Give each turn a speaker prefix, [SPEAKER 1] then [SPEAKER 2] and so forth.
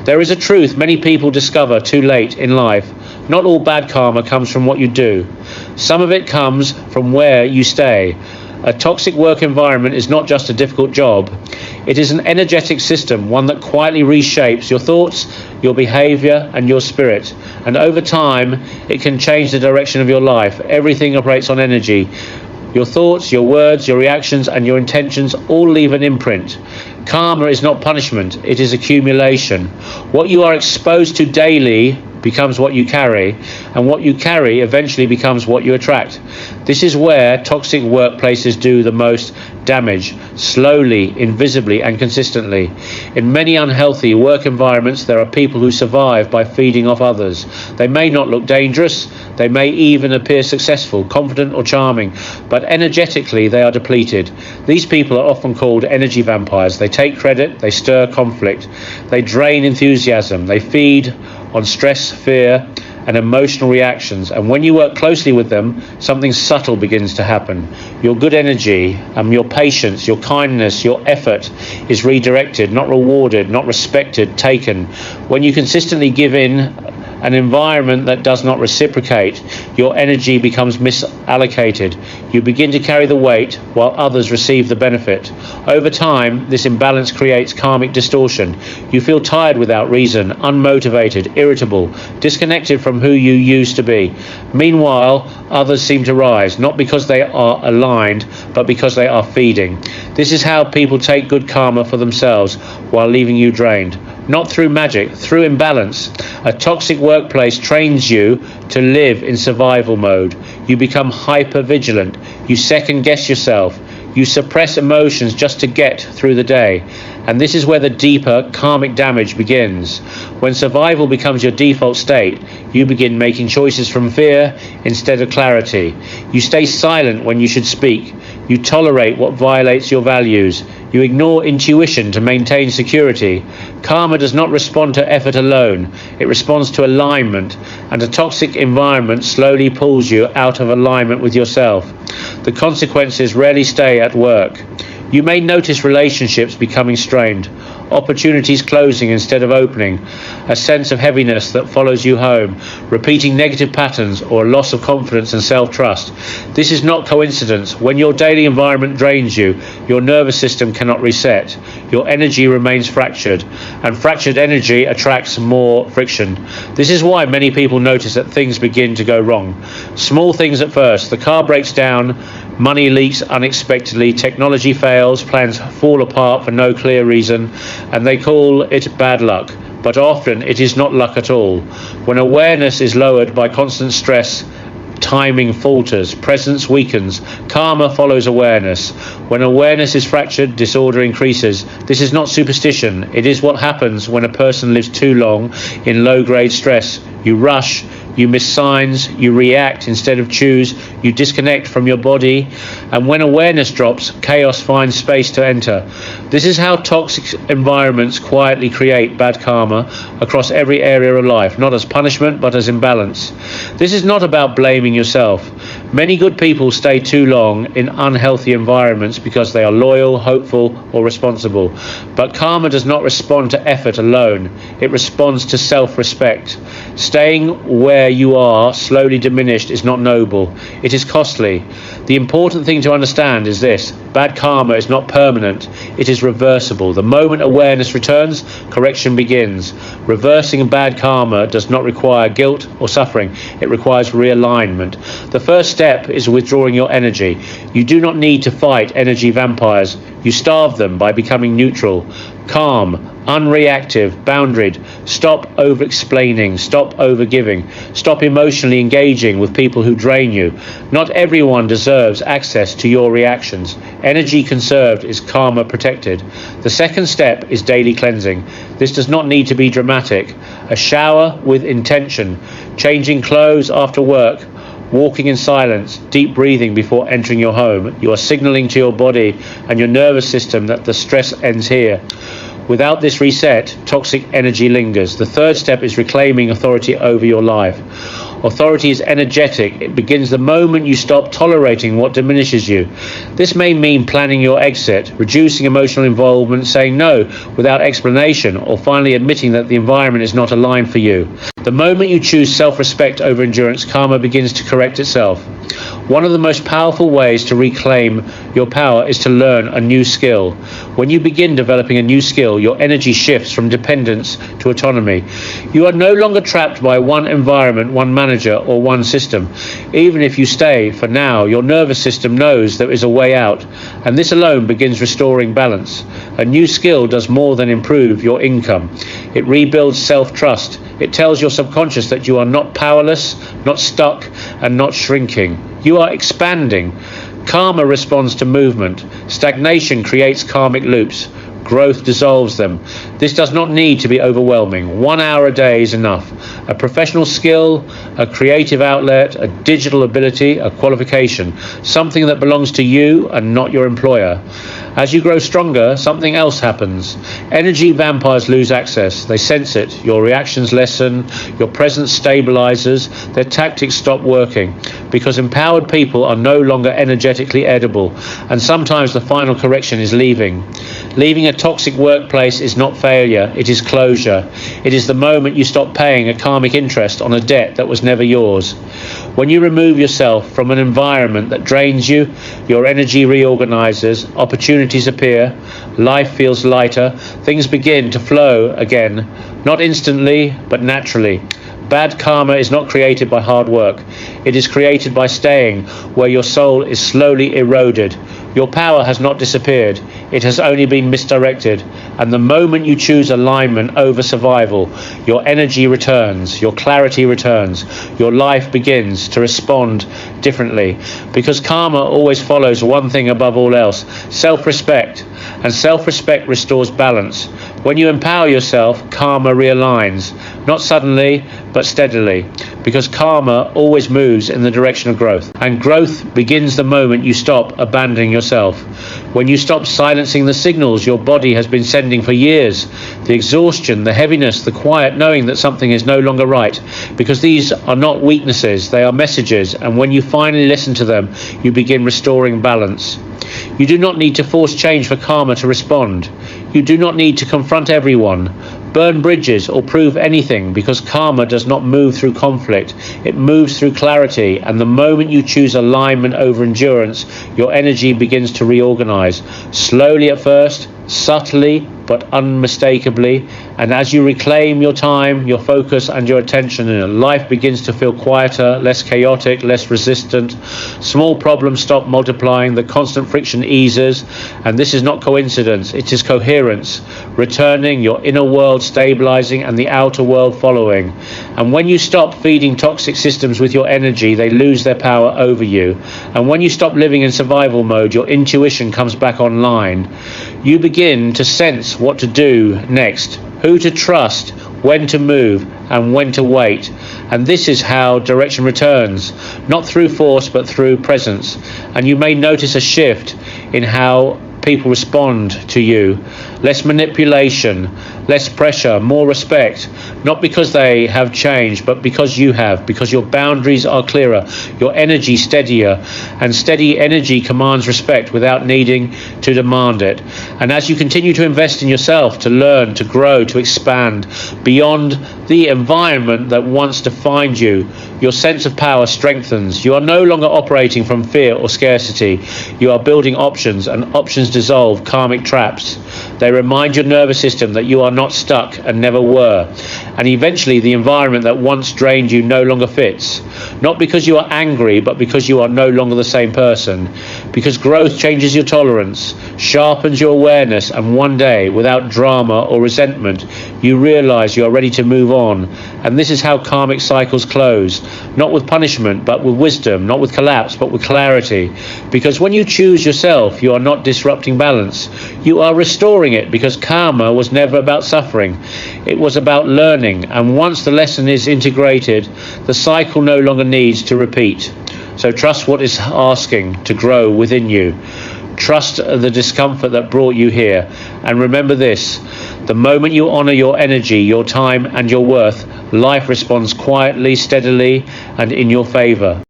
[SPEAKER 1] There is a truth many people discover too late in life. Not all bad karma comes from what you do. Some of it comes from where you stay. A toxic work environment is not just a difficult job. It is an energetic system, one that quietly reshapes your thoughts, your behavior, and your spirit. And over time, it can change the direction of your life. Everything operates on energy. Your thoughts, your words, your reactions, and your intentions all leave an imprint. Karma is not punishment, it is accumulation. What you are exposed to daily becomes what you carry, and what you carry eventually becomes what you attract. This is where toxic workplaces do the most damage, slowly, invisibly, and consistently. In many unhealthy work environments, there are people who survive by feeding off others. They may not look dangerous, they may even appear successful, confident, or charming, but energetically they are depleted. These people are often called energy vampires. They take credit, they stir conflict, they drain enthusiasm, they feed on stress, fear, and emotional reactions. And when you work closely with them, something subtle begins to happen. Your good energy, your patience, your kindness, your effort is redirected, not rewarded, not respected, taken. When you consistently give in an environment that does not reciprocate, your energy becomes misallocated. You begin to carry the weight while others receive the benefit. Over time, this imbalance creates karmic distortion. You feel tired without reason, unmotivated, irritable, disconnected from who you used to be. Meanwhile, others seem to rise, not because they are aligned, but because they are feeding. This is how people take good karma for themselves while leaving you drained. Not through magic, through imbalance. A toxic workplace trains you to live in survival mode. You become hyper-vigilant. You second-guess yourself. You suppress emotions just to get through the day. And this is where the deeper karmic damage begins. When survival becomes your default state, you begin making choices from fear instead of clarity. You stay silent when you should speak. You tolerate what violates your values. You ignore intuition to maintain security. Karma does not respond to effort alone. It responds to alignment, and a toxic environment slowly pulls you out of alignment with yourself. The consequences rarely stay at work. You may notice relationships becoming strained, opportunities closing instead of opening, a sense of heaviness that follows you home, repeating negative patterns, or a loss of confidence and self-trust. This is not coincidence. When your daily environment drains you, your nervous system cannot reset. Your energy remains fractured, and fractured energy attracts more friction. This is why many people notice that things begin to go wrong. Small things at first. The car breaks down, money leaks unexpectedly, technology fails, plans fall apart for no clear reason, and they call it bad luck. But often it is not luck at all. When awareness is lowered by constant stress, timing falters, presence weakens, karma follows awareness. When awareness is fractured, disorder increases. This is not superstition. It is what happens when a person lives too long in low-grade stress. You rush, you miss signs, you react instead of choose, you disconnect from your body, and when awareness drops, chaos finds space to enter. This is how toxic environments quietly create bad karma across every area of life, not as punishment, but as imbalance. This is not about blaming yourself. Many good people stay too long in unhealthy environments because they are loyal, hopeful, or responsible. But karma does not respond to effort alone. It responds to self-respect. Staying where you are slowly diminished is not noble. It is costly. The important thing to understand is this: bad karma is not permanent. It is reversible. The moment awareness returns, correction begins. Reversing bad karma does not require guilt or suffering. It requires realignment. The first step is withdrawing your energy. You do not need to fight energy vampires. You starve them by becoming neutral, calm, unreactive, boundaried. Stop over-explaining, stop over-giving, stop emotionally engaging with people who drain you. Not everyone deserves access to your reactions. Energy conserved is karma protected. The second step is daily cleansing. This does not need to be dramatic. A shower with intention, changing clothes after work, walking in silence, deep breathing before entering your home. You are signaling to your body and your nervous system that the stress ends here. Without this reset, toxic energy lingers. The third step is reclaiming authority over your life. Authority is energetic. It begins the moment you stop tolerating what diminishes you. This may mean planning your exit, reducing emotional involvement, saying no without explanation, or finally admitting that the environment is not aligned for you. The moment you choose self-respect over endurance, karma begins to correct itself. One of the most powerful ways to reclaim your power is to learn a new skill. When you begin developing a new skill, your energy shifts from dependence to autonomy. You are no longer trapped by one environment, one manager, or one system. Even if you stay for now, your nervous system knows there is a way out, and this alone begins restoring balance. A new skill does more than improve your income. It rebuilds self-trust. It tells your subconscious that you are not powerless, not stuck, and not shrinking. You are expanding. Karma responds to movement. Stagnation creates karmic loops. Growth dissolves them. This does not need to be overwhelming. 1 hour a day is enough. A professional skill, a creative outlet, a digital ability, a qualification, something that belongs to you and not your employer. As you grow stronger, something else happens. Energy vampires lose access. They sense it. Your reactions lessen. Your presence stabilizes. Their tactics stop working. Because empowered people are no longer energetically edible. And sometimes the final correction is leaving. Leaving a toxic workplace is not failure. It is closure. It is the moment you stop paying a karmic interest on a debt that was never yours. When you remove yourself from an environment that drains you, your energy reorganizes, opportunities appear, life feels lighter, things begin to flow again, not instantly, but naturally. Bad karma is not created by hard work. It is created by staying where your soul is slowly eroded. Your power has not disappeared. It has only been misdirected. And the moment you choose alignment over survival, your energy returns, your clarity returns, your life begins to respond differently. Because karma always follows one thing above all else, self-respect. And self-respect restores balance. When you empower yourself, karma realigns. Not suddenly, but steadily. Because karma always moves in the direction of growth. And growth begins the moment you stop abandoning yourself. When you stop silencing the signals your body has been sending for years. The exhaustion, the heaviness, the quiet knowing that something is no longer right. Because these are not weaknesses, they are messages. And when you finally listen to them, you begin restoring balance. You do not need to force change for karma to respond. You do not need to confront everyone, burn bridges, or prove anything, because karma does not move through conflict. It moves through clarity, and the moment you choose alignment over endurance, your energy begins to reorganize. Slowly at first, subtly but unmistakably, and as you reclaim your time, your focus and your attention, life begins to feel quieter, less chaotic, less resistant. Small problems stop multiplying, the constant friction eases, and this is not coincidence, it is coherence, returning, your inner world stabilizing and the outer world following. And when you stop feeding toxic systems with your energy, they lose their power over you. And when you stop living in survival mode, your intuition comes back online. You begin to sense what to do next, who to trust, when to move, and when to wait. And this is how direction returns, not through force, but through presence. And you may notice a shift in how people respond to you. Less manipulation, less pressure, more respect. Not because they have changed, but because you have. Because your boundaries are clearer, your energy steadier. And steady energy commands respect without needing to demand it. And as you continue to invest in yourself, to learn, to grow, to expand beyond the environment that once defined you, your sense of power strengthens. You are no longer operating from fear or scarcity. You are building options, and options dissolve karmic traps. They remind your nervous system that you are not stuck and never were. And eventually the environment that once drained you no longer fits. Not because you are angry, but because you are no longer the same person. Because growth changes your tolerance, sharpens your awareness, and one day, without drama or resentment, you realize you are ready to move on. And this is how karmic cycles close. Not with punishment, but with wisdom. Not with collapse, but with clarity. Because when you choose yourself, you are not disrupting balance. You are restoring it, because karma was never about suffering. It was about learning. And once the lesson is integrated, the cycle no longer needs to repeat. So trust what is asking to grow within you. Trust the discomfort that brought you here. And remember this, The moment you honor your energy, your time, and your worth, life responds quietly, steadily, and in your favor.